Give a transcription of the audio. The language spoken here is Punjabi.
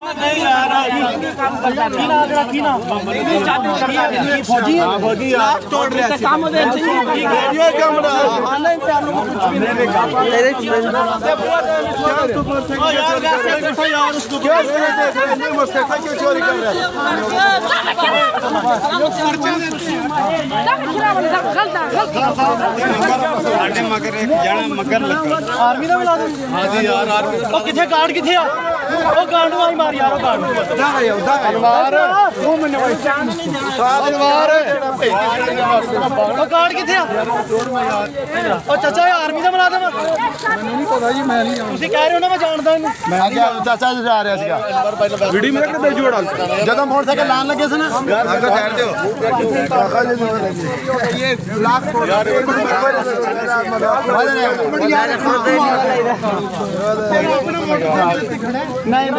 नहीं यार की ना फौजी है फौजी यार तोड़ रहा है काम दे ये काम ऑनलाइन पे आप लोग कुछ भी नहीं तेरे ओ यार देखो यार उसको क्या नहीं मस्ते क्यों चोरी कर रहा ਸਾਡੇ ਮਗਰ ਇੱਕ ਜਣਾ ਮਗਰ ਲੱਗਾ आर्मी ਦਾ ਮਿਲਾ ਦੋ ਹਾਂ ਜੀ ਯਾਰ ਆਰਮੀ ਉਹ ਕਿੱਥੇ ਗਾਰਡ ਕਿੱਥੇ ਆ ਉਹ ਗਾਰਡ ਨੂੰ ਆਈ ਮਾਰ ਯਾਰ ਉਹ ਗਾਰਡ ਨੂੰ ਤਲਵਾਰ ਉਹ ਮੈਨੂੰ ਤਲਵਾਰ ਉਹ ਗਾਰਡ ਕਿੱਥੇ ਆ ਉਹ ਚਾਚਾ ਇਹ ਆਰਮੀ ਦਾ ਮਿਲਾ ਦੇ ਮੈਨੂੰ ਨਹੀਂ ਪਤਾ ਜੀ ਮੈਂ ਨਹੀਂ ਤੁਸੀਂ ਕਹਿ ਰਹੇ ਹੋ ਨਾ ਮੈਂ ਜਾਣਦਾ ਇਹਨੂੰ ਮੈਂ ਚਾਚਾ ਜੀ ਆ ਰਿਹਾ ਸੀਗਾ ਵੀਡੀਓ ਮੇਰੇ ਕੋਲ ਬੇਲ ਜੋੜਾ ਜਦੋਂ ਮੋਟਰਸਾਈਕਲ ਲਾਣ ਲੱਗੇ ਸੀ ਨਾ ਅੱਗੇ ਸਾਈਡ ਤੇ ਇਹ ਬਲਾਕ ਕੋਡ ਯਾਰ ਨਹੀਂ